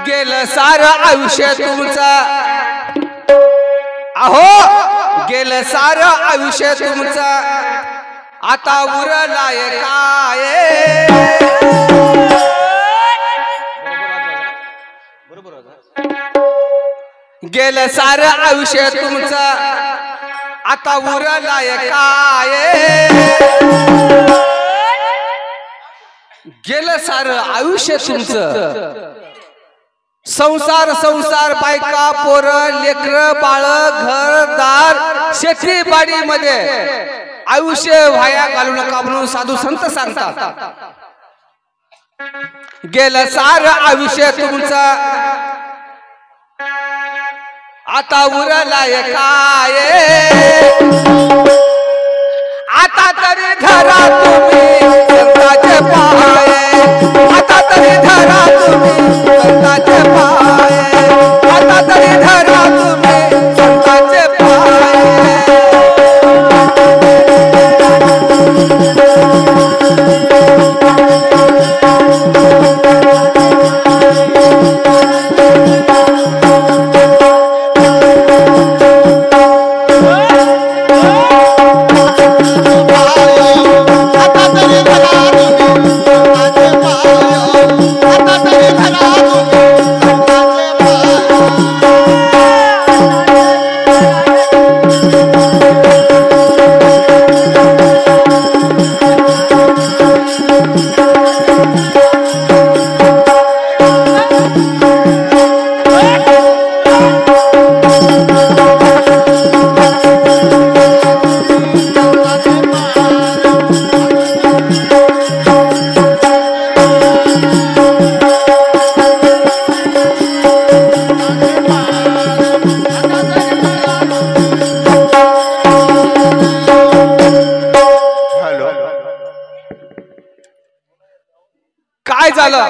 गेलं सारं आयुष्य तुमचं, अहो गेलं सारं आयुष्य तुमचं, आता उरलाय काय? गेलं सारं आयुष्य तुमचं, आता उरलाय काय? गेलं सारं आयुष्य तुमचं, संसार संसार बायका पोर लेकर बाळ घरदार शेती बाडी मध्ये आयुष्य वाया घालू नका म्हणून साधू संत सांगतात. गेलं सारं आयुष्य तुमचं, आता उरलाय काय? आता तरी धरा तुम्ही संताचे पाय, आता तरी धरा तुम्ही संताचे पाय, आता तरी धरा तुम्ही संताचे पाय. काय झालं?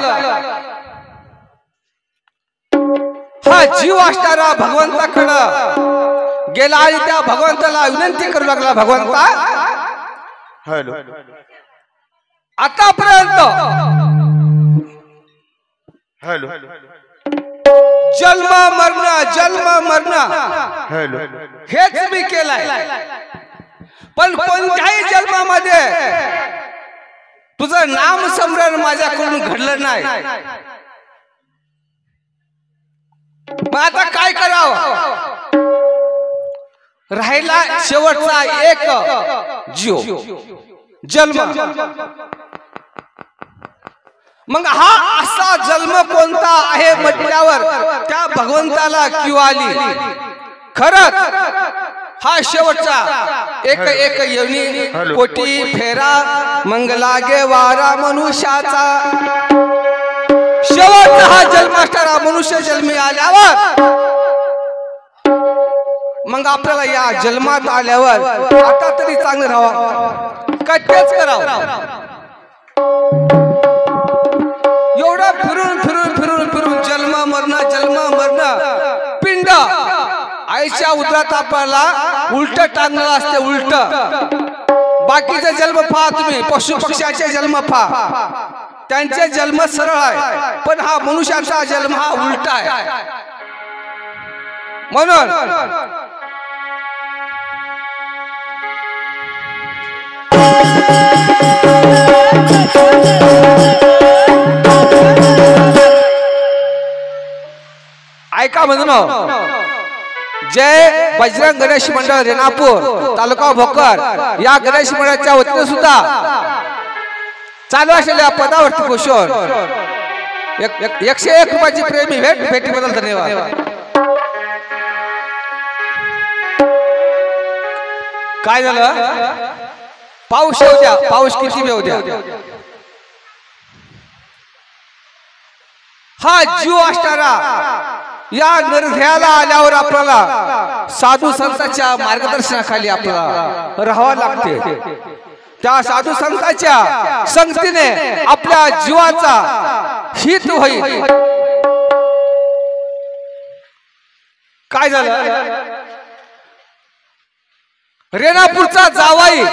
हा जीव असणारा भगवंताकडं गेला आणि त्या भगवंताला विनंती करू लागला, भगवंता आतापर्यंत जन्म मरण हेच मी केलंय, पण कोणत्याही जन्मामध्ये तुझं नाम स्मरण माझ्याकडून घडलं नाही. मग आता काय करावं? राहिला शेवटचा एक जीव जन्म. मग हा असा जन्म कोणता आहे म्हटल्यावर त्या भगवंताला क्यू आली. खरंच हा शेवटचा एक योनी कोटी फेरा मंग लागे वारा मनुष्याचा. शेवटचा हा जन्म असणारा मनुष्य जन्मी आल्यावर मग आपल्याला या जन्मात आल्यावर आता तरी चांगलं राहावं का तेच करावं? एवढं फिरून फिरून फिरून फिरून जन्म मरण पिंड आईच्या उदरात आपल्याला उलट टांगलं असते. उलट बाकीचे जन्म पहा तुम्ही, पशु पक्ष्याचे जन्म पहा, त्यांचे जन्म सरळ आहे, पण हा मनुष्याचा जन्म हा उलटा आहे. म्हणून ऐका म्हणून जय बजरंग गणेश मंडळ रेणापूर तालुका भोकर या गणेश मंडळाच्या वतीने सुद्धा चालू असलेल्या पदावरती घोषण 101 रुपयाची प्रेमी भेट भेटीबद्दल धन्यवाद. काय झालं पाऊस येऊ द्या पाऊस किती येऊ द्या हा जीव असणारा या निर्धयाला आल्यावर आपल्याला साधू संतांच्या मार्गदर्शनाखाली आपल्याला राहावं लागते. त्या साधू संतांच्या संगतीने आपल्या जीवाचा हित होईल. काय झालं रेणापूरचा जावाई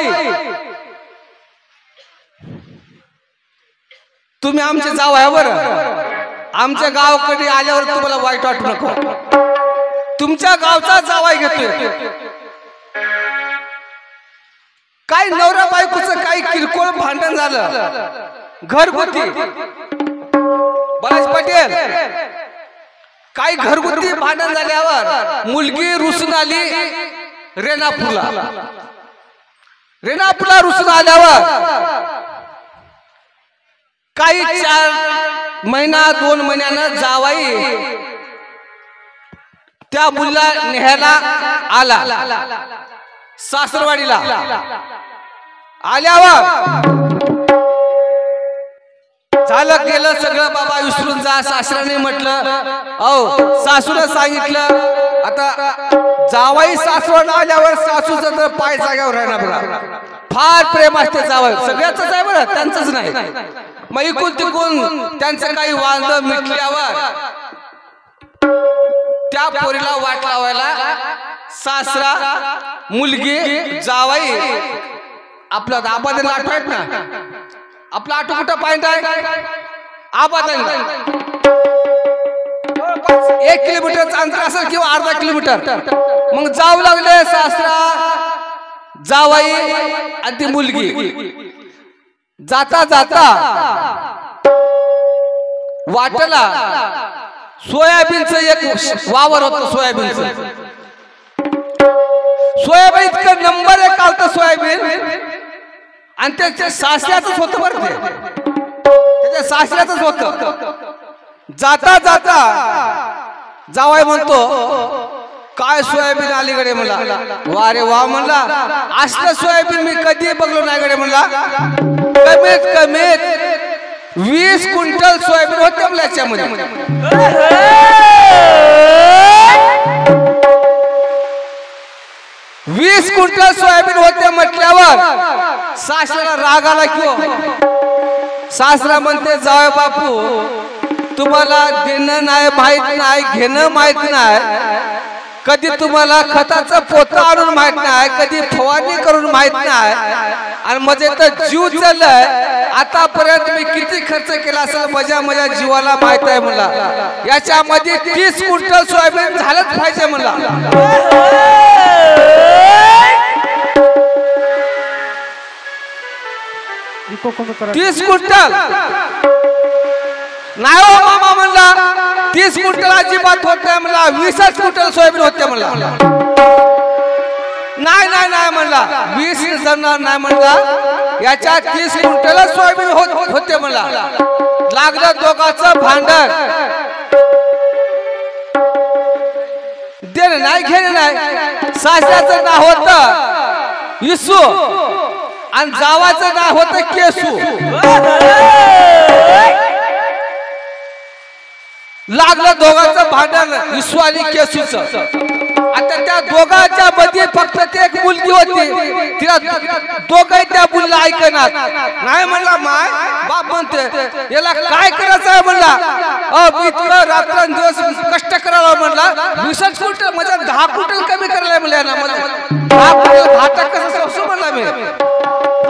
तुम्ही आमचे जावाय बरं आमच्या गावाकडे आल्यावर तुम्हाला वाईट वाटू नको. तुमच्या गावचा जावाई घेतोय. काही नवरा बायकोचं काही किरकोळ भांडण झालं घरगुती बळाज पटेल काही घरगुती भांडण झाल्यावर मुलगी रुसून आली रेणापूरला रुसून आल्यावर काही 4 महिना 2 महिन्यानं जावाई त्या मुलीला न्यायला आला सासरवाडीला. आल्यावर झालं गेलं सगळं बाबा विसरून जा. सासऱ्याने म्हटलं अहो सासूला सांगितलं आता जावाई सासरवाडीला आल्यावर सासूचं तर पाय जाग्यावर राहणार बघा. फार प्रेम असते जावई सगळ्याच आहे बरं त्यांचंच नाही. मग इकून तिकून त्यांचं काही वांद मिटल्यावर त्या पोरीला वाट लावायला सासरा मुलगी जावाई आपला आबादन आठवत आहेत ना आपला आठव कुठं पाहिजे आहे आबादन 1 किलोमीटरचं अंतर असेल किंवा अर्धा किलोमीटर. मग जाऊ लागले सासरा जावाई आणि ती मुलगी. जाता जाता वाटला सोयाबीनचं एक वावर होतं. सोयाबीन इतकं नंबर 1 आलतं सोयाबीन आणि त्याच्या सासऱ्याच होतं बरं ते त्याच्या सासऱ्याच होतं. जाता जाता जावाई म्हणतो काय सोयाबीन अलीकडे म्हणला. वा रे वा म्हणला असलं सोयाबीन मी कधी बघलो नाही कडे म्हणला. कमीत कमीत 20 क्विंटल सोयाबीन होते आपल्या याच्यामध्ये. 20 क्विंटल सोयाबीन होते म्हटल्यावर सासऱ्याला राग आला किंवा सासरा म्हणते जावई बापू तुम्हाला देणं नाही माहित नाही घेणं माहित नाही कधी तुम्हाला खताचं पोतं आणून माहित नाही कधी फवारणी करून माहित नाही आणि माझे तर जीव चाललाय. आतापर्यंत मी किती खर्च केला असेल माझ्या जीवाला माहित आहे म्हणला. याच्यामध्ये 30 क्विंटल सोयाबीन झालंच पाहिजे म्हणला. 30 क्विंटल नाही हो मामा म्हणला. 30 क्विंटल अजिबात होत नाही म्हणला. 20 क्विंटल सोयाबीन होते म्हणला. नाही नाही नाही म्हणला 20 जमणार नाही म्हणला. याच्या 30 क्विंटल सोयाबीन होते म्हणला. लागलं दोघांचं भांडण. देणं नाही घेणं नाही. सासऱ्याचं नाव होतं इसू आणि जावाचं नाव होतं केसू. लागलं दोघांचं भांडण इसू आणि केसूचं. आता त्या दोघांच्या मध्ये फक्त ते एक मुलगी होती. तिला दोघंही त्या मुलीला ऐकणार नाही म्हणला. माय बाप म्हणते याला काय करायचं आहे म्हणला. मी तुला रात्रंदिवस कष्ट करायला म्हणला. 20 क्विंटल म्हणजे 10 क्विंटल कमी करायला म्हणल्या ना. 10 क्विंटल भात कसं सोसू म्हणला मी.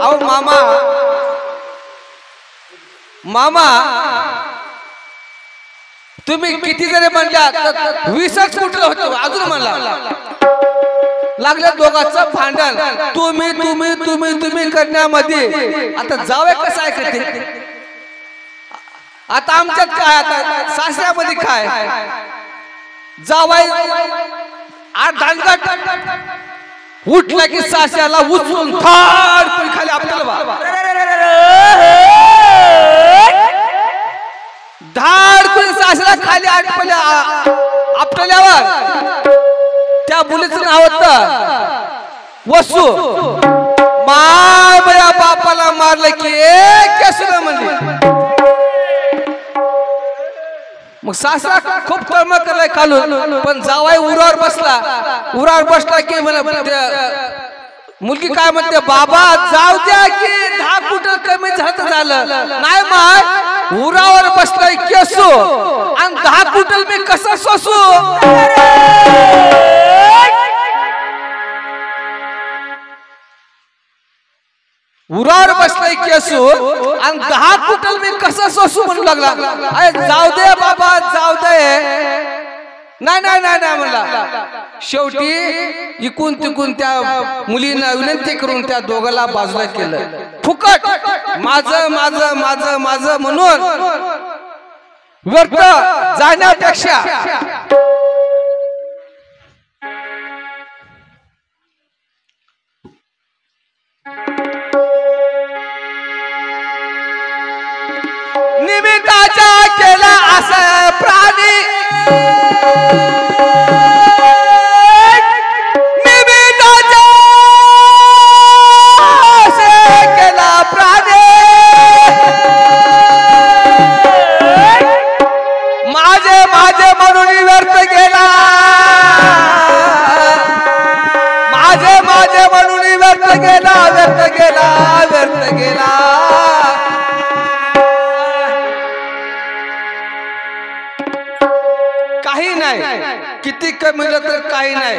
अहो मामा तुम्ही किती जरी म्हणल्या 20 क्विंटल होतं अजून म्हणला. लागलं दोघांचं भांडण. तुम्ही तुम्ही तुम्ही तुम्ही करण्यामध्ये आता जावे कसं ऐकते. आता आमच्यात काय आता सासऱ्यामध्ये काय जावाई आठ दांडगट उठला की सास्याला उचलून धाड खाली आपल्याला धाड सास्याला खाली आपटल्यावर त्या मुलीचं नाव होतं वसू. माया बापाला मारलं की केसुला म्हणली. मग सासरा खूप कर्म करलाय खालून, पण जावाई उरावर बसला की मुलगी काय म्हणते, बाबा जाऊ द्या की 10 कुठं कमी झालं नाही. माय उरावर बसलाय केसू आणि 10 कुठल मी कसं सोसू. उरावर बसलाय केसू आणि 10 कुठल मी कसं सोसू म्हणू लागला. अरे जाऊ दे बाबा जाऊ दे. नाही नाही नाही नाही म्हणला. शेवटी इकून तिकून त्या मुलींना विनंती करून त्या दोघाला बाजूला केलं. फुकट माझं माझं माझं माझं म्हणून व्यर्थ जाण्यापेक्षा निमित्ताचा केला असं प्राणी निमित्ताचा केला प्राणी माझे माझे म्हणून व्यर्थ गेला. माझे माझे म्हणून व्यर्थ गेला व्यर्थ गेला व्यर्थ गेला. काही नाही किती कमी तर काही नाही.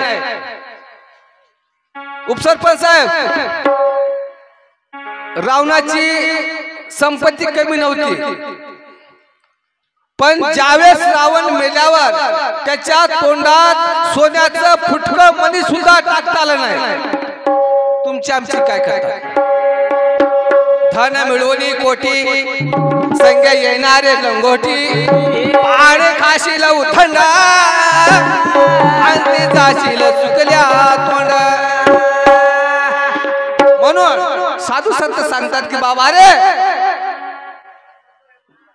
उपसरपंच साहेब रावणाची संपत्ती कमी नव्हती, पण ज्यावेळेस रावण मेल्यावर त्याच्या तोंडात सोन्याचं फुटकं मनी सुद्धा टाकता आलं नाही. तुमची आमची काय करता. धन मिळवणी कोटी संग येणारे लंगोटी पाणी खाशील उथंड आणि जाशील चुकल्या तोंड. म्हणून साधू संत सांगतात की बाबा रे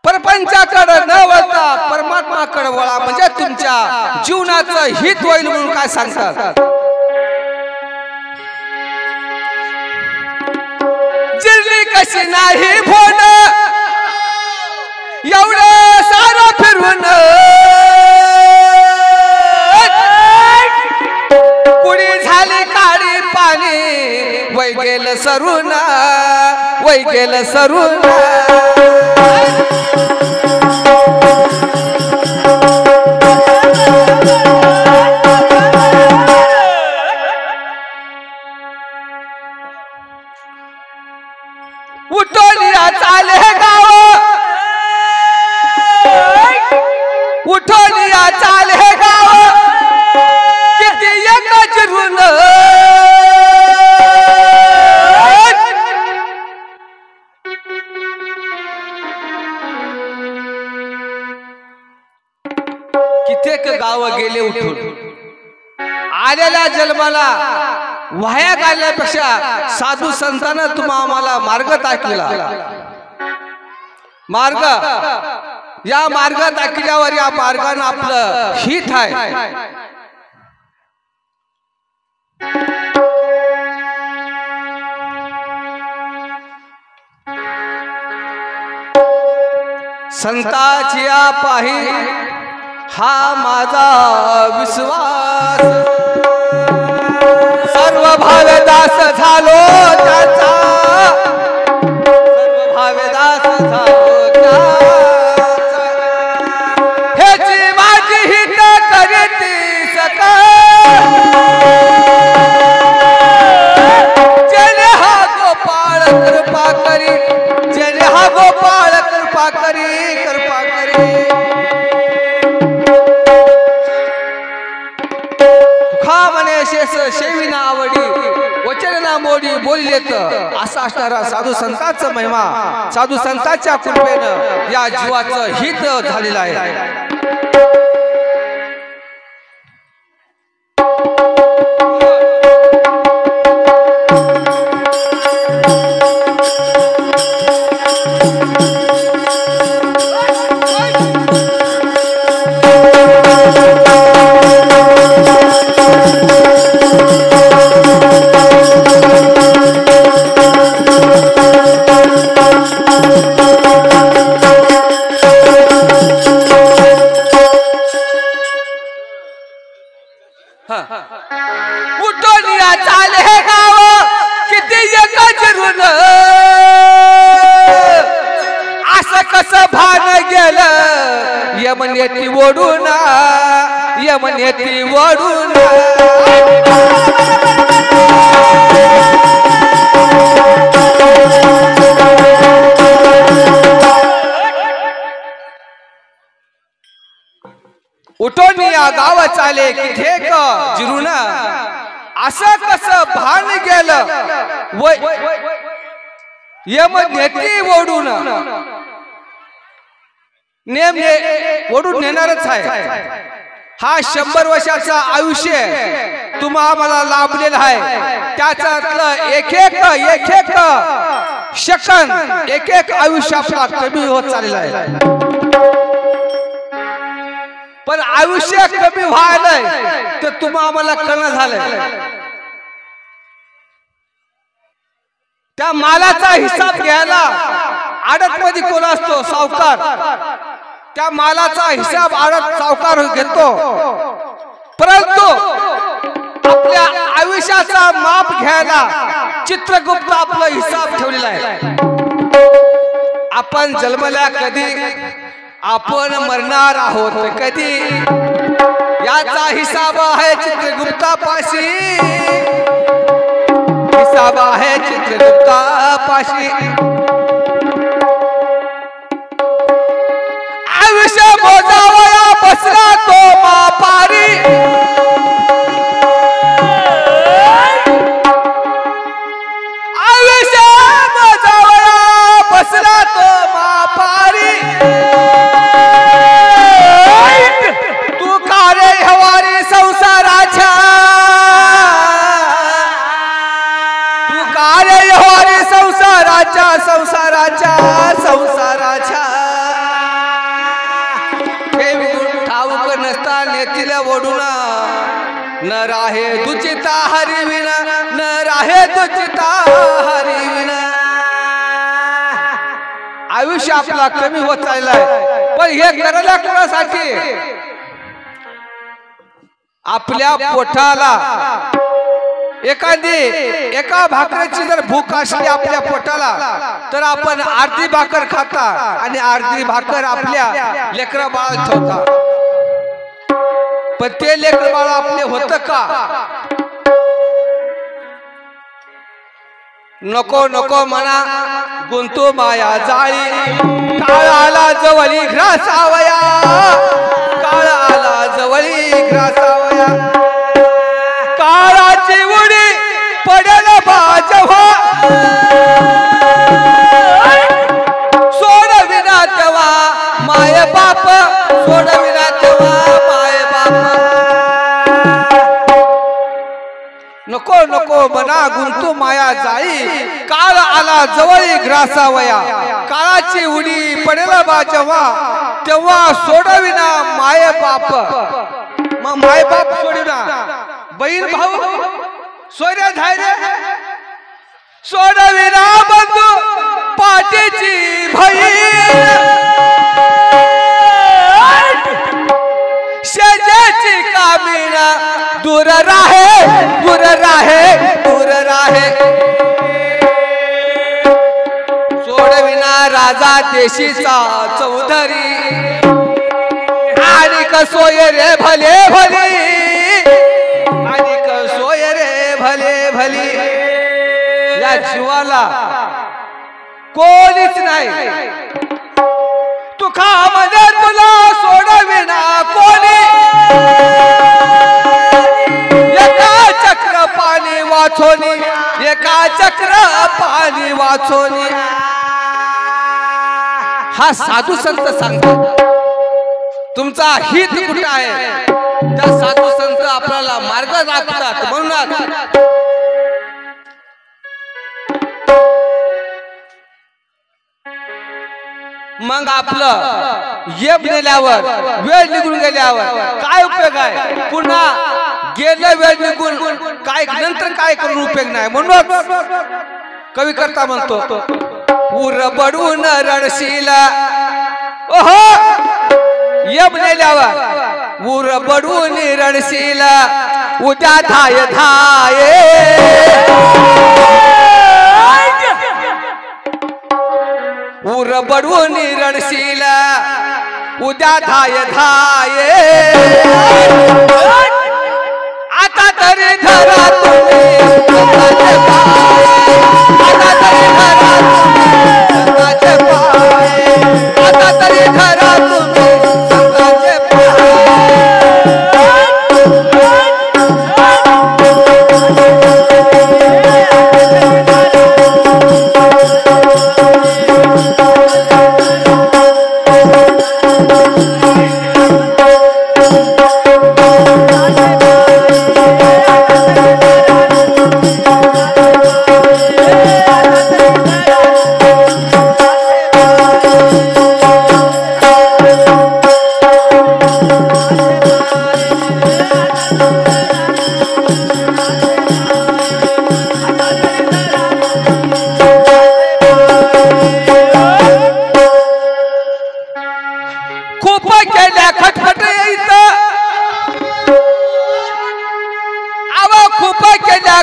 परपंचाकडे न वळता परमात्माकडे वळा म्हणजे तुमच्या जीवनाचं हित होईल म्हणून काय सांगतात. जिरली कशी नाही भोन एवढं सारं फिरवून कुणी झाली काळी पाणी वै गेलं सरून वै गेलं सरून. उठोलिया चाले गाव उठोलिया चाले गाव किती एका चिरून कित्येक गाव गेले उठून. आलेल्या जन्माला वाया घालण्यापेक्षा साधू संतांना तुम्हा आम्हाला मार्ग दाखविला. मार्ग या मार्ग दाखविल्यावर या मार्गाने आपलं हित आहे. संताची पाही हा माझा विश्वास. सर्व भावे दास झालो त्याचा सर्व भावे दास झालो त्याचा. ह्याची माझी हित करीती सका जने हा गोपाळ कृपा करी जने हा गोपाळ कृपा करी कृपा करी. शेविना आवडी वचना मोडी बोललेत असा असणारा साधू संतांचा महिमा साधू संतांच्या कृपेनं या जीवाचं हित झालेलं आहे. कसं भान गेलं यमनेती ओढून यमनेती ओढून उठून या गाव चाले की ठेक जिरून असं कसं भान गेलं यमनेती ओढून नेम ओढून नेणारच आहे हा 100 वर्षाचा आयुष्य तुम्हाला लाभलेला आहे त्याच्यातलं एक एक सेकंद एक एक आयुष्य आपला कमी होत चाललेला आहे पण आयुष्य कमी व्हायलंय तर तुम्हाला कळणं झालंय त्या मालाचा हिसाब घ्यायला आडत मध्ये कोण असतो सावकार त्या मालाचा हिसाब आडत सावकार घेतो परंतु आपल्या आयुष्याचा माप घ्यायला चित्रगुप्त आपला हिसाब ठेवलेला आहे आपण जन्मल्या कधी आपण मरणार आहोत कधी याचा हिसाब आहे चित्रगुप्तापाशी हिसाब आहे चित्रगुप्तापाशी आयुष्य मोजावया बसला तो मापारी आयुष्य मोजावया बसला तो मापारी तू कारे हवारी संसाराच्या तू कारे हवारी संसाराच्या संसाराच्या संसाराच्या ठाऊक नसता नेतीला ओढून न राहे दुचिता हरिविना न राहे दुचिता हरिविना आयुष्य आपला कमी होत चाललाय पण हे करायला कोणासाठी आपल्या पोटाला एका भाकरीची जर भूक असली आपल्या पोटाला तर आपण अर्धी भाकर खाता आणि अर्धी भाकर आपल्या लेकरा बाळा ठेवता पण ते लेकर बाळ आपले होत का नको नको म्हणा गुंतू माया जाळी काळ आला जवळी ग्रासावया काळ आला जवळी ग्रासावया काळाची उडी पडेल बाजवा सोडविना तेव्हा माय बाप सोडविना तेव्हा माय बाप नको नको मना गुंतू माया जाई काळ आला जवळी ग्रासावया काळाची उडी पडेल बाजवा तेव्हा सोडविना माय बाप मग माय बाप सोडविना बहीण भाऊ सोर्य धैर्य सोडविना बंधू पाठीची बहीण शेजाची कामिना दूर राहे दूर राहे दूर राहे सोडविना राजा देशीचा चौधरी आणि कसोय रे भले भली आणि कसोय रे भले भली या जीवाला कोणीच नाही तुका मध्ये तुला सोडविना कोणी एका चक्र पाणी वाचोनी एका चक्र पाणी वाचोनी हा साधू संत सांगतात तुमचा हित कुठे आहे त्या साधू संत आपल्याला मार्ग दाखवतात म्हणून मग आपलं येब नेल्यावर वेळ निघून गेल्यावर काय उपयोग आहे पुन्हा गेलं वेळ निघून काय नंतर काय करून उपयोग नाही म्हणून कवी करता म्हणतो उर बडून रडशीला ओहो येब नेल्यावर उर बडून रडशीला उद्या धाय धाये उर बडवून रणशील उद्या धाय धाये आता तरी धरा तुम्ही स्वतःचे पाय आता तरी धरा तुम्ही स्वतःचे पाय आता तरी धरा तुम्ही स्वतःचे पाय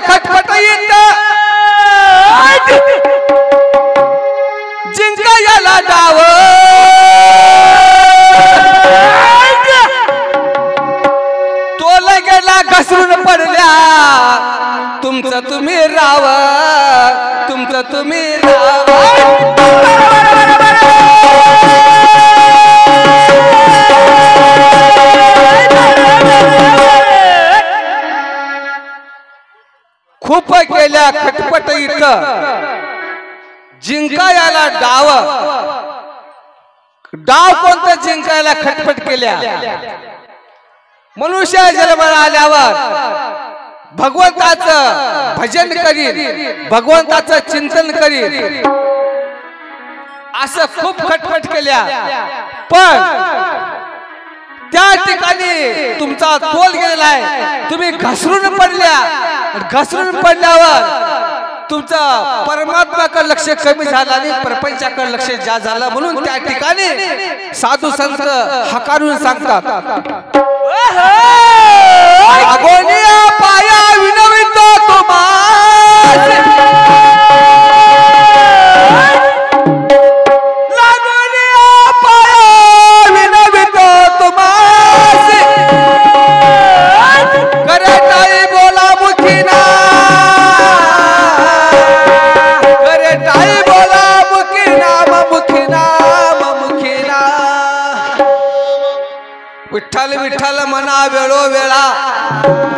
खटपट येत जिंका याला डाव तोल गेला घसरून पडल्या तुमचं तुम्ही राव तुमचं तुम्ही राव खूप केल्या खटपट इथं जिंकायला डाव डाव कोणतं जिंकायला खटपट केल्या मनुष्य जन्माला आल्यावर भगवंताचं भजन करीत भगवंताचं चिंतन करीत असं खूप खटपट केल्या पण त्या ठिकाणी तुमचा तोल गेलेला आहे तुम्ही घसरून पडल्या घसरून पडल्यावर तुमचं परमात्म्याकडे लक्ष कमी झालं आणि प्रपंचाकडे लक्ष जास्त झालं म्हणून त्या ठिकाणी साधू संत हकारून सांगतात अगोनिया पाया विनवितो तुम्हास लागोनिया पाया विनवितो तुम्हास करे ताई बोला मुखीना करे ताई बोला मुखीना मुखीना विठ्ठल विठ्ठल मना वेळो वेळा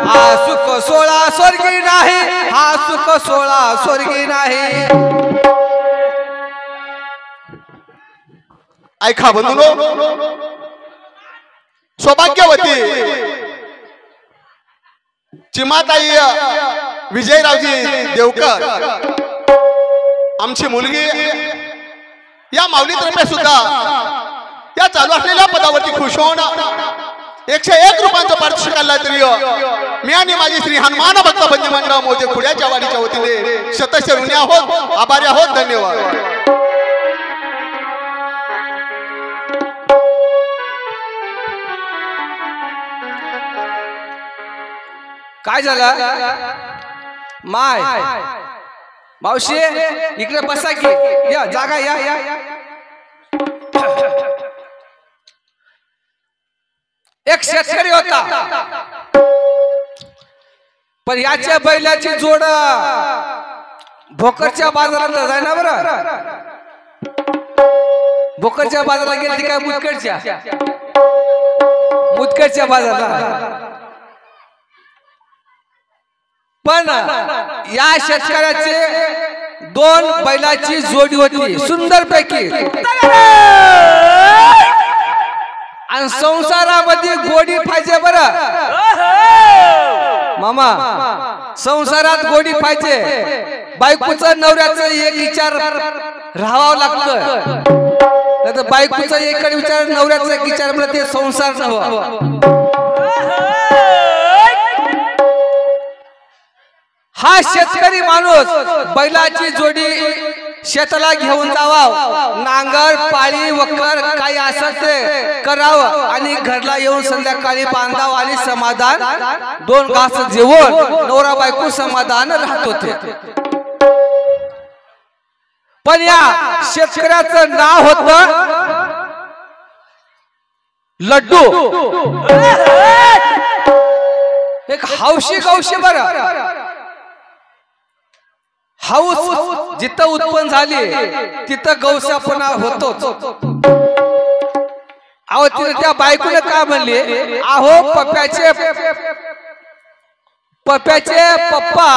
हा सुख सोळा स्वर्गी नाही हा सुख सोळा स्वर्गी नाही ऐका बंधूनो सौभाग्यवती चिमाताई विजयरावजी देवकर आमची मुलगी या माऊलीतर्फे सुद्धा या चालू असलेल्या पदावरती खुश होऊन 101 रुपयांचं पारितोषिक तरी मी आणि माझी श्री हनुमान भक्त बंदी मंडळ मोजे खुड्याच्या वाडीच्या वतीने शतश ऋणी आहोत आभारी आहोत धन्यवाद काय झालं माय मावशी इकडे बसा की या जागा या या एक शेतकरी होता पण याच्या बैलाची जोड भोकरच्या बाजारात जाय ना बरं भोकरच्या बाजारात गेली काय मुदकडच्या बाजारात पण या शेतकऱ्याचे 2 बैलाची जोडी होती सुंदर पैकी आणि संसारामध्ये गोडी पाहिजे बरं मामा संसारात गोडी पाहिजे बायकोचं नवऱ्याचं एक विचार राहावं लागतं नाही तर बायकोचा एक विचार नवऱ्याचा एक विचार म्हणजे ते संसार नव्हता हा शेतकरी माणूस बैलाची जोडी शेताला घेऊन जावा नांगर पाळी वकर काही असं ते करावं आणि घरला येऊन संध्याकाळी बांधावं आणि समाधान 2 घास जेवण नवरा बायको समाधान राहत होते पण या शेतकऱ्याचं नाव होतं लड्डू. एक हौशी गौशी बरं. हौस जिथं उत्पन्न झाली तिथं गौसापणा होतोच. अहो तिने त्या बायकोने काय म्हणले, अहो पप्प्याचे पप्पा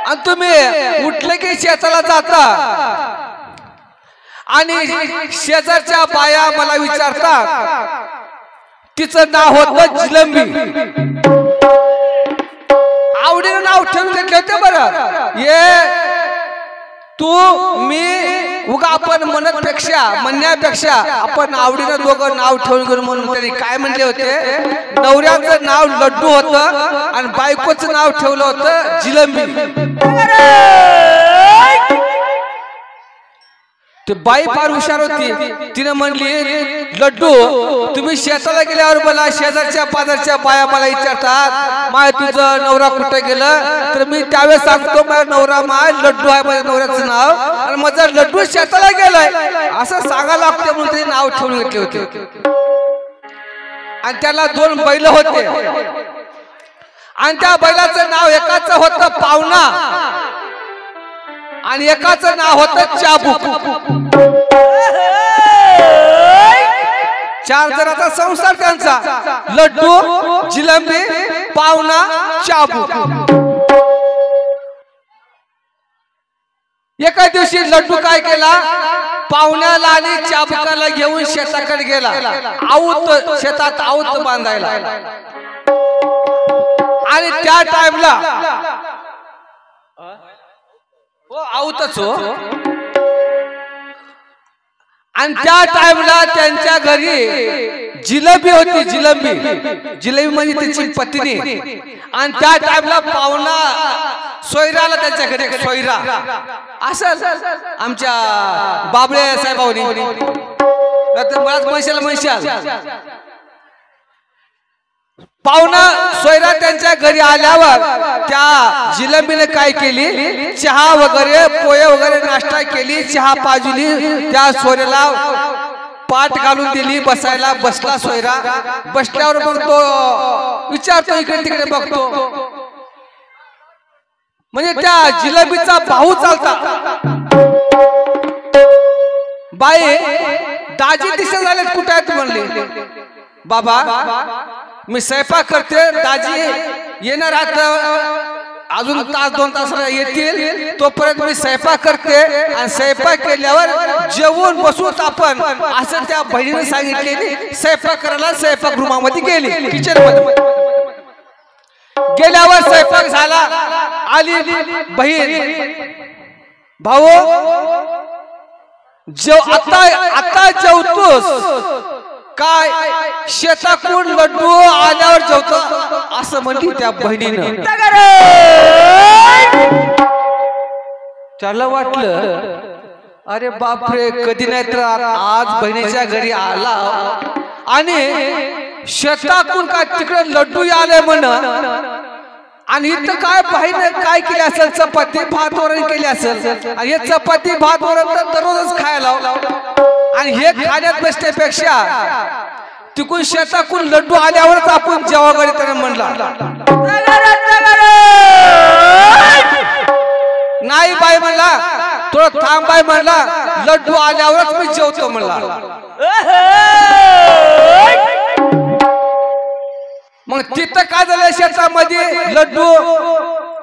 आणि तुम्ही उठले की शेताला जाता आणि शेजारच्या बाया मला विचारतात, तिचं नाव होतं जिलंबी. आवडीनं नाव ठेवून घेतले होते बरं. ये तू मी उगा आपण म्हणण्यापेक्षा आपण आवडीनं दोघं नाव ठेवून घेऊन म्हणून त्यांनी काय म्हणले होते, नवऱ्याचं नाव लड्डू होतं आणि बायकोचं नाव ठेवलं होतं जिलंबी. ते बाई फार हुशार होती. तिने म्हणली, लड्डू तुम्ही शेताला गेल्यावर मला शेजारच्या पाजारच्या बाया मला विचारतात, माय तुझं नवरा कुठे गेलं, तर मी त्यावेळेस सांगतो माझा नवरा माय लड्डू आहे, माझ्या नवऱ्याचं नाव, आणि माझा लड्डू शेताला गेलाय असं सांगायला लागते म्हणून ते नाव ठेवून घेतले होते. आणि त्याला 2 बैल होते आणि त्या बैलाचं नाव एकाचं होतं पावना आणि एकाचं नाव होतं चाबूक. 4 जणांचा संसार त्यांचा. लड्डू, जिलंबी, पावना, चाबूक. एका दिवशी लड्डू काय केला, पावण्याला आणि चाबुकाला घेऊन शेताकडे गेला, शेतात आऊत बांधायला. आणि त्या टाइमला आऊतच हो. आणि त्या टाइमला त्यांच्या घरी जिलेबी होती. जिलेबी म्हणजे त्याची पत्नी. आणि त्या टाइमला पाहुणा सोयराला त्यांच्या घरी, सोयरा असं आमच्या बाबळे साहेबांनी मलाच म्हणशाल पाहुणा सोयरा त्यांच्या घरी आल्यावर त्या जिलेबीने काय केली, चहा वगैरे पोहे वगैरे नाश्ता केली, चहा पाजुली, त्या सोयऱ्याला पाट घालून दिली, बसायला बसला. सोयरा बसल्यावर मग तो विचारतो, इकडे तिकडे बघतो, म्हणजे त्या जिलेबीचा भाऊ चालता. बाई दाजी दिसे झाले, कुठे आहेत म्हणले. बाबा मी स्वयंपाक करते, दाजी येणार आता अजून तास 2 तास येतील, तोपर्यंत मी स्वयंपाक करते. आणि स्वयंपाक केल्यावर जेवून बसून आपण असं त्या बहिणीने सांगितले. स्वयंपाक करायला स्वयंपाक रूमामध्ये गेली, किचन मध्ये गेल्यावर स्वयंपाक झाला, आली बहीण, भाऊ आता जेवतोस काय, शेताकडून लड्डू आल्यावर जेवतो असं म्हणली त्या बहिणीनं. त्याला वाटलं, अरे बापरे, कधी नाही तर आज बहिणीच्या घरी आला आणि शेताकडून काय तिकडे लड्डू आले म्हण. आणि इथं काय बहिणी काय केली असेल, चपाती भात वरण केली असेल. आणि हे चपाती भात वरण तर दररोजच खायला, आणि हे खाण्यात बसण्यापेक्षा तिकून शेताकडून लड्डू आल्यावरच आपण जेवागडी त्याने म्हणला. नाही बाई म्हणला, थोडं थांब बाई म्हणला, लड्डू आल्यावरच मी जेवतो म्हणला. मग तिथं काय झालं, शेतामध्ये लड्डू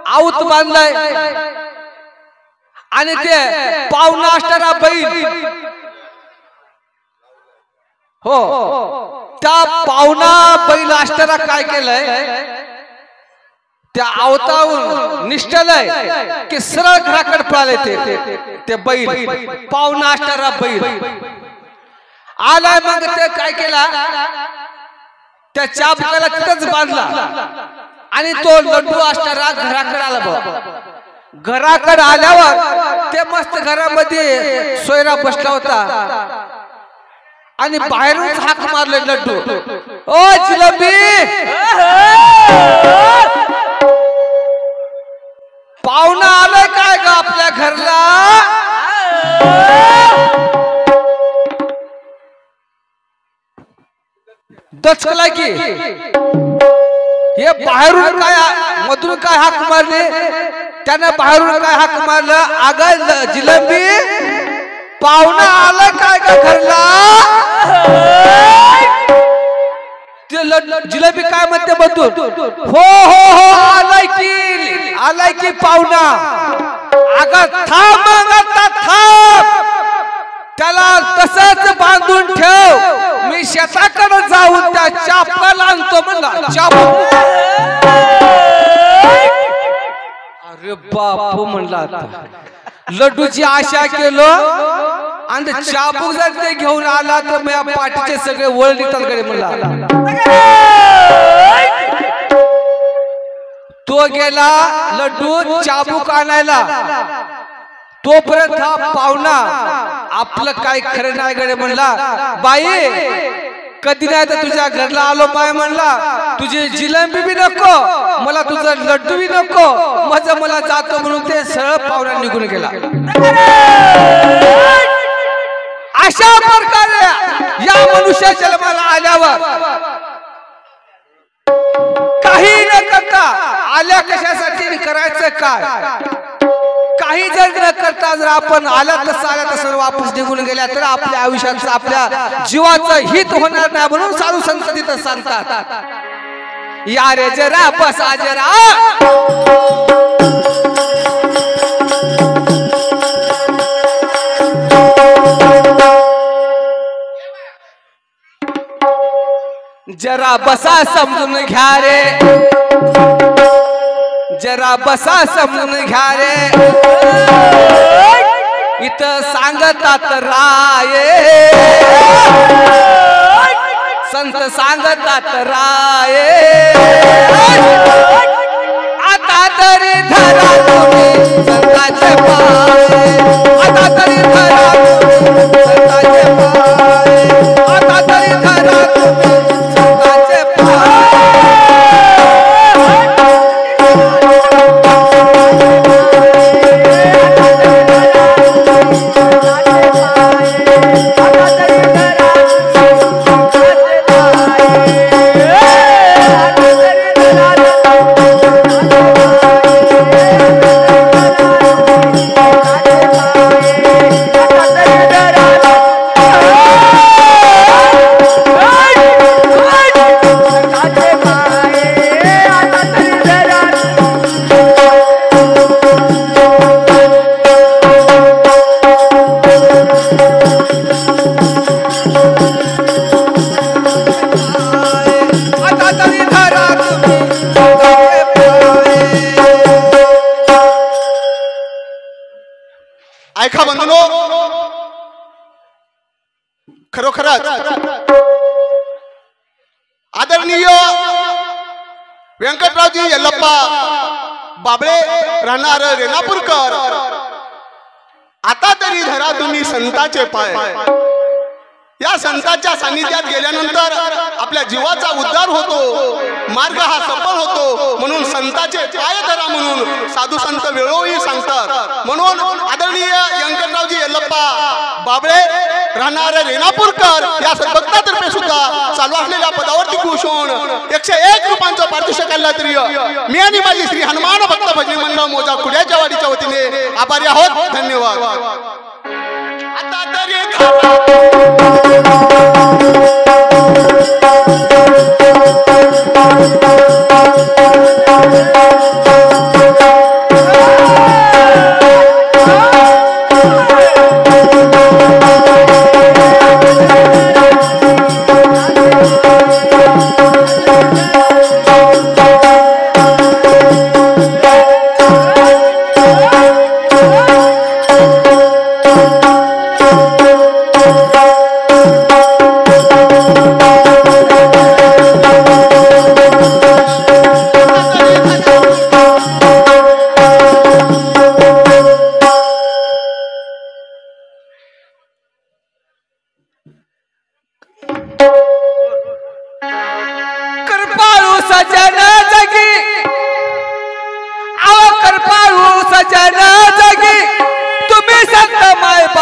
आऊत बांधलाय आणि ते पाहुणा असणारा बैल, हो त्या पाहुणा बैल असणारा काय केलंय, त्या आवतावून निष्ठलय की सरळ घराकडे पळाले. ते बैल पाहुणा असणारा बैल आलाय. मग ते काय केला, त्या चाबुकाला तिथंच बांधला आणि तो लड्डू असणारा घराकडे आला. बघ घराकडे आल्यावर ते मस्त घरामध्ये सोयरा बसला होता आणि बाहेरूनच हाक मारले लड्डू, ओ जिलेबी. पाहुणा आलाय काय ग आपल्या घरला? दचकला की हे बाहेरून काय मधून काय हाक मारले, त्यानं बाहेरून काय हाक मारलं, अगं जिलेबी पाहुणा आलाय काय का घरला? जिलेबी काय म्हणते मधून, हो हो हो आलाय की पाहुणा. अगं थांब आता थांब, त्याला तसंच बांधून ठेव, मी शेताकडे जाऊन त्या चापकाला आणतो म्हणला. चापक अरे बापू म्हणला, लड्डूची आशा केलो आणि चाबूक जर ते घेऊन आला तर माझ्या पाठीचे सगळे वळ निघतात कडे म्हणला. तो गेला लड्डू चाबूक आणायला, तोपर्यंत हा पाहुणा आपलं काय खरं नाही गडे म्हणला. बाई कधी नाही तर तुझ्या घरला आलो बाय म्हणला, तुझी जिलेबी बी नको मला, तुझं लड्डू बी नको माझं, मला जातो म्हणून ते सरळ पाहुणा निघून गेला. अशा प्रकारे या मनुष्य जन्माला आल्यावर काही न करता, आल्या कशासाठी करायचं काय, काही जर न करता जर आपण आला तसं वापस निघून गेल्या तर आपल्या आयुष्याचं आपल्या जीवाचं हित होणार नाही. म्हणून साधू संत तिथं सांगतात, या रे जरा बसा जरा, जरा बसा समजून घ्या रे, जरा बसा समजून घ्या रे, इथं सांगतात राये, संत सांगतात राये, आता तरी धरा तुम्ही संताचे पाय, आता तरी धरा तुम्ही संताचे पाय, आता तरी धरा तुम्ही संताचे पाय. ऐका बंधूनो, खरोखरच आदरणीय व्यंकटरावजी यल्लप्पा बाबळे राहणार रेणापूरकर, आता तरी धरा तुम्ही संताचे पाय. या संतांच्या सानिध्यात गेल्यानंतर आपल्या जीवाचा उद्धार होतो, मार्ग हा सफल होतो. म्हणून संताचे पाय धरा म्हणून साधू संत वेळोवेळी सांगतात. म्हणून आदरणीय व्यंकटरावजी यल्लप्पा बाबळे राहणार रेणापूरकर या भक्तातर्फे सुद्धा चालू असलेल्या पदावरती खुश होऊन 101 रुपयांचं पारितोषिक तरी मी आणि माझी श्री हनुमान भक्त भजनी मंडळ मोजा कुड्याच्या वाडीच्या वतीने आभारी आहोत. धन्यवाद. आता तरी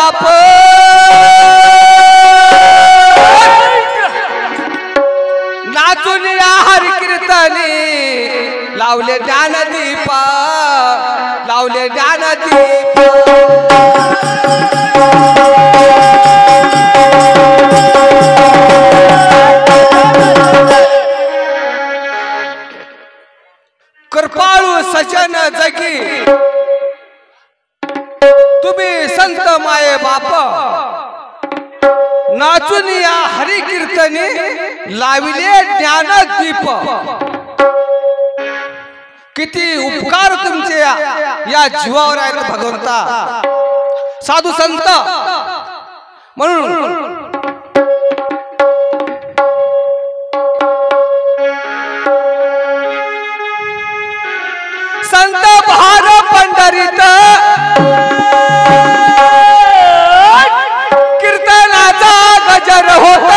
बाप नाचून या हरी कीर्तनी लावले ज्ञानदीप लावले ज्ञानदीप कृपाळू सजन जगी तुम्ही संत माये बाप नाचून या हरी कीर्तनी लाविले ज्ञानदीप किती उपकार तुमचे या जीवावर आहेत भगवंता साधू संत म्हणून संत भार पंढरीत कीर्तनाचा गजर होत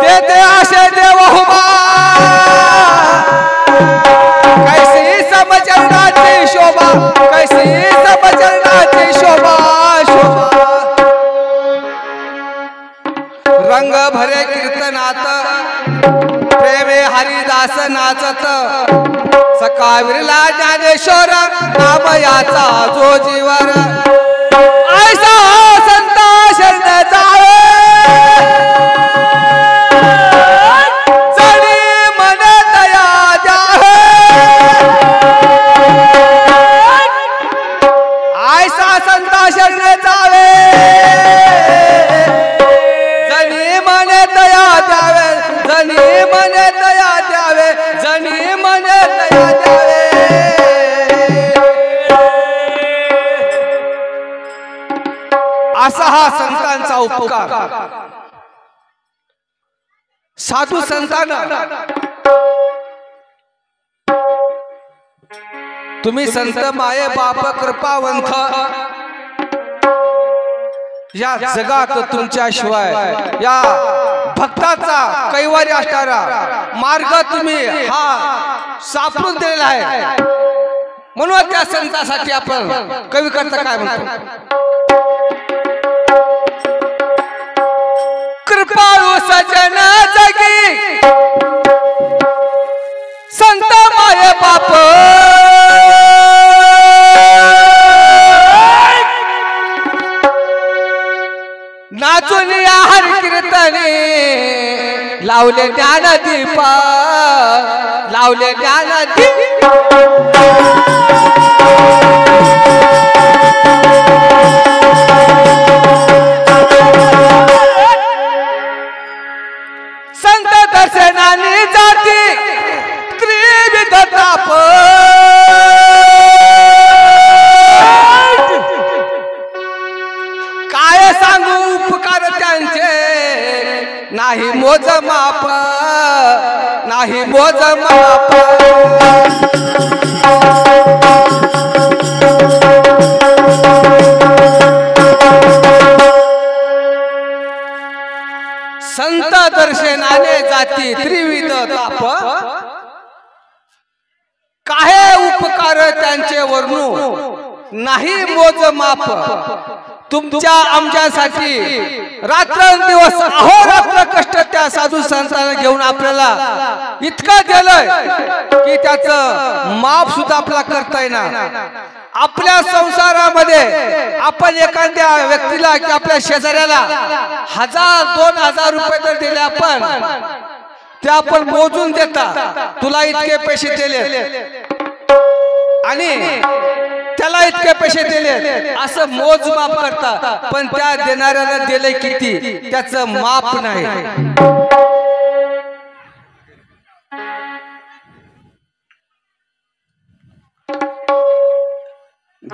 देते आशे देव हुबा कैसी समचरणाची शोभा कैसी समचरणाची शोभा शोभा रंग भरे कीर्तनात प्रेमे हरिदास नाचत सकाविरला ज्ञानेश्वर नाम याचा जो जीवर ऐसा संत शरण जावे जणी मन दया द्यावे ऐसा संत शरण जावे जणी मन दया द्यावे जणी मन दया द्यावे जणी मन दया द्यावे असा हा संतांचा उपकार साधू संतांना तुम्ही संत माये बाप कृपावंत या जगात तुमच्याशिवाय या भक्ताचा कैवारी असणारा मार्ग तुम्ही हा सापडून दिलेला आहे म्हणून त्या संतासाठी आपण कवी करता काय म्हणतो कृपाळू सजन जगी संत माये बाप नाचून या हरी कीर्तनी लावले ज्ञानदीप लावले ज्ञानदीप संत दर्शनाने जाती त्रिविध ताप काय सांगू उपकार त्यांचे नाही मोज माप नाही मोज माप संत दर्शनाने जाती त्रिविध ताप काय उपकार त्यांचे वर्णू नाही मोज माप तुमच्या आमच्यासाठी रात्रंदिवस अहोरात्र कष्ट त्या साधू संतांना घेऊन आपल्याला इतकं दिलंय की त्याचं माप सुद्धा आपल्याला करता येणार आपल्या संसारामध्ये आपण एखाद्या व्यक्तीला की आपल्या शेजाऱ्याला 1000-2000 रुपये तर दिले आपण ते आपण मोजून देता तुला इतके पैसे दिले आणि त्याला इतके पैसे दिले असं मोजमाप करता पण त्या देणाऱ्याला दिले किती त्याचं माप नाही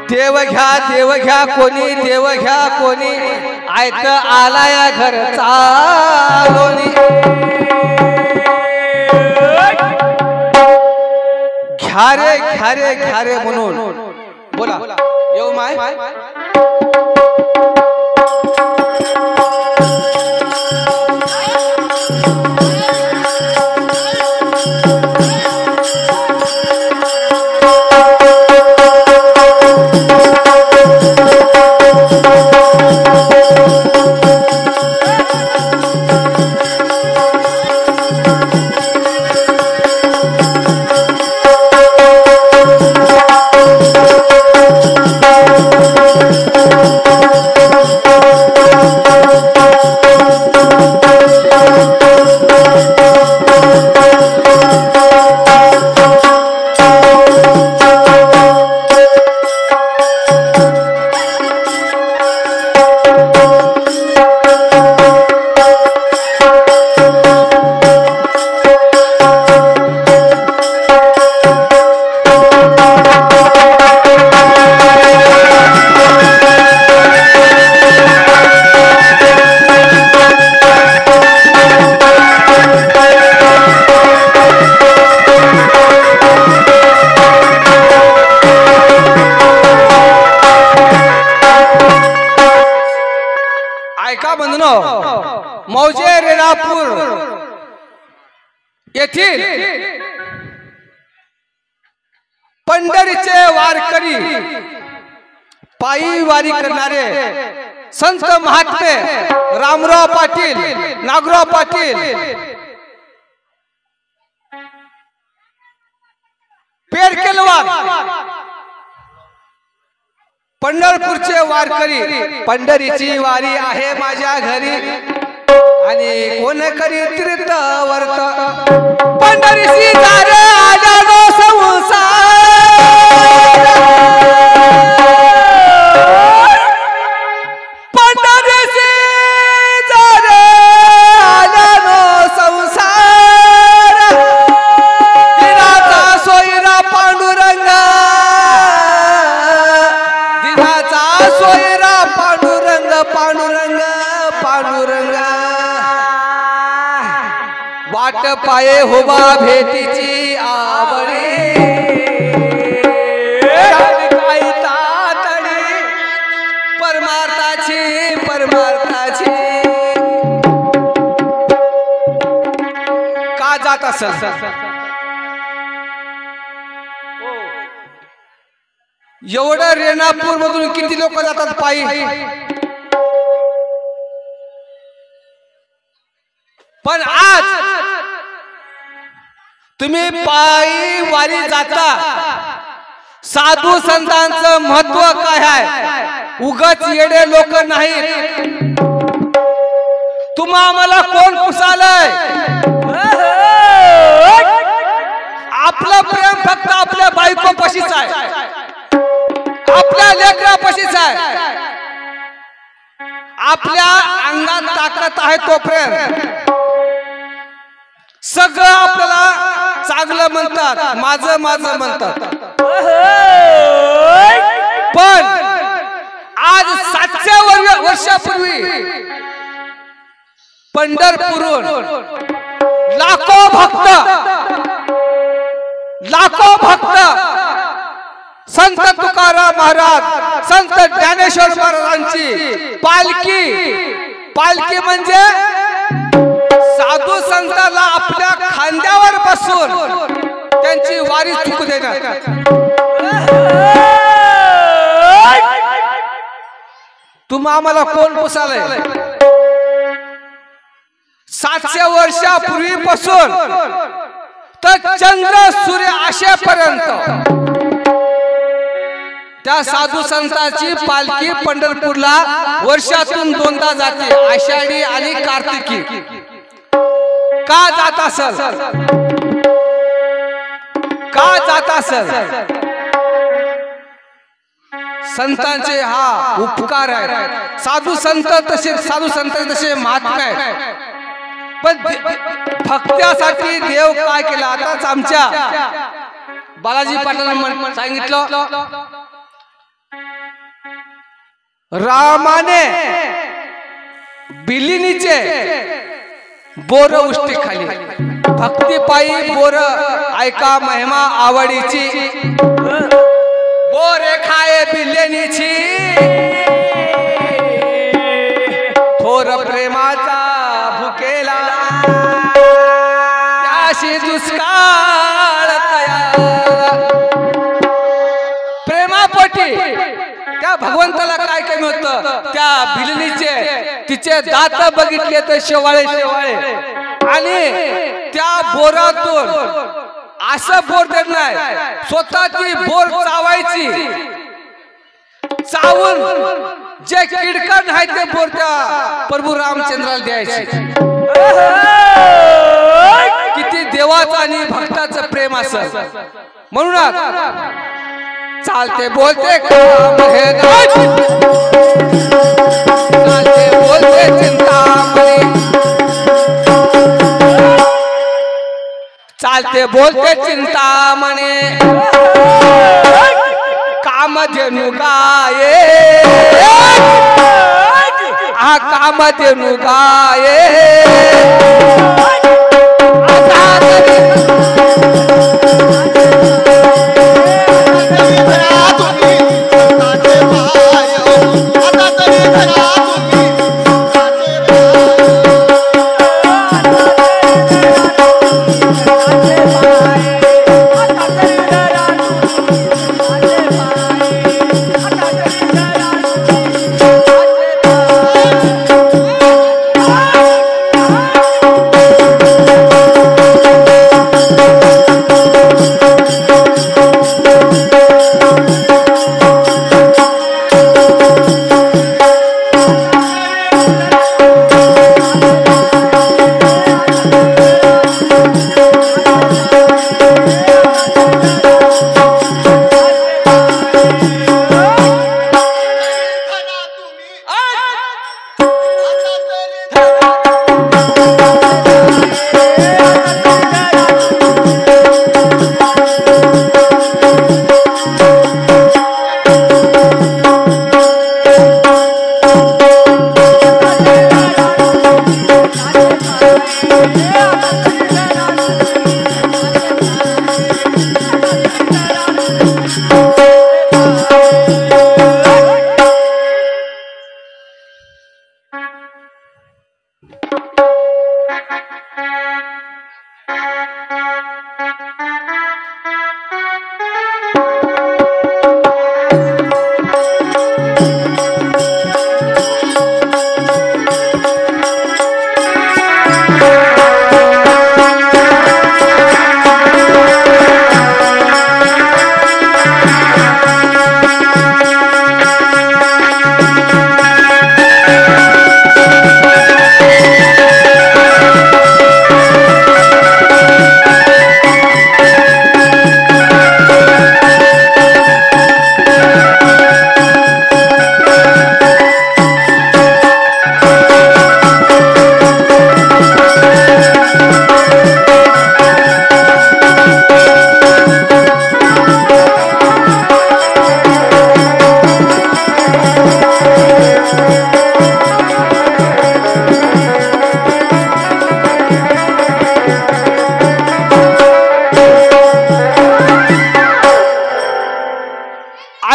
देव घ्या कोणी देव घ्या कोणी ऐक आला या घर चालोनी घ्या रे म्हणून बोला येऊ माय ऐका बंधनो, मौजे रेणापूर येथील पंढरीचे वारकरी, पायी वारी करणारे संत महात्मे रामराव पाटील, नागराव पाटील, पेरकेलवार, पंढरपूरचे वारकरी, पंढरीची वारी आहे माझ्या घरी आणि कोण करी तीर्थ वर्त, पंढरीची दार आल्यानो संसार, पंढरीची दार आल्यानो संसार, दिनाचा सोयरा पांडुरंग, दिनाचा सोयरा पांडुरंग, पांडुरंग पांडुरंग, वाट पाये होबा भेटीची आवडी, काही तातडी परमार्थाची, परमार्थाची. का जात असेल? एवढं रेणापूर मधून किती लोक जातात पायी? पण आज तुम्ही पायी वारी जाता, साधू संतांचं महत्व काय आहे? उगाच येडे लोक नाहीत. तुम्हा आम्हाला कोण पुसालय? आपलं प्रेम फक्त आपल्या बायको पशीच आहे, आपल्या लेकरा पशीच आहे, आपल्या अंगात ताकद आहे तो प्रेम. सगळं आपल्याला चांगलं म्हणतात, माझं माझं म्हणतात. पण आज 700 वर्षापूर्वी पंढरपूरहून लाखो भक्त संत तुकाराम महाराज, संत ज्ञानेश्वर महाराजांची पालखी म्हणजे साधू संतांना आपल्या खांद्यावर बसून त्यांची वारी चुकू देणार. तुम्ही आम्हाला कोण पुसालय? 700 वर्षापूर्वीपासून तर चंद्र सूर्य असेपर्यंत त्या साधू संतांची पालखी पंढरपूरला वर्षातून 2दा जाते, आषाढी आणि कार्तिकी. का जात असेल? का जात असेल? संतांचे हा उपकार आहे. साधू संत तसे महात्मे आहेत. पण भक्त्यासाठी देव काय केला? आताच आमच्या बालाजी पाटलांनी सांगितलं, रामाने बिलिनीचे बोर उष्टी खाली, भक्तिपायी बोर ऐका महिमा आवडीची, बोरे खाये बिलिनीची, थोर प्रेमाचा भुकेला त्याशी दुष्काळ तयार. प्रेमापोटी त्या भगवंताला काय कमी होतं? त्या बिलिनीचे तिचे दात बघितले तर शेवाळे आणि त्या बोरातून असं बोर देत नाही, स्वतःची बोर चावायची, चावून जे किडकण आहे ते बोर त्या प्रभू रामचंद्राला द्यायचे. किती देवाचं आणि भक्ताचं प्रेम असेल. म्हणून चालते बोलते काम हे चालते बोलते चिंतामणी, चालते बोलते चिंतामणी, कामधेनु गाये, हा कामधेनु गाये.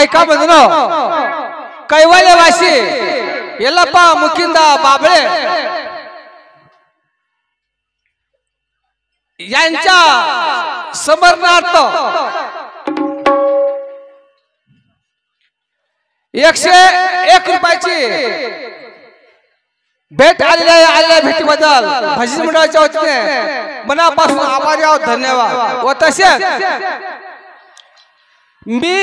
ऐका बंधनो, कैवल्यवासी यल्लप्पा मुकिंद बाबळे यांच्या समरणार्थ 101 रुपयाची भेट आलेल्या भेटीबद्दल भजनी मंडळाच्या वतीने मनापासून आभारी आहोत, धन्यवाद। व तसेच मी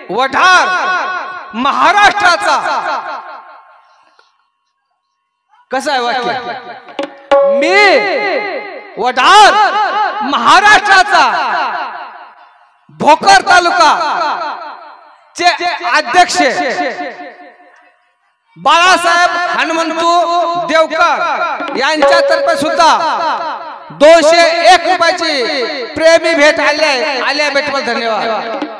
वढार महाराष्ट्राचा, कसं आहे वाक्य, मी वढार महाराष्ट्राचा भोकर तालुका चे अध्यक्ष बाळासाहेब हनुमंतू देवकर यांच्यातर्फे सुद्धा 201 रुपयाची प्रेमी भेट आल्या भेटीबद्दल धन्यवाद।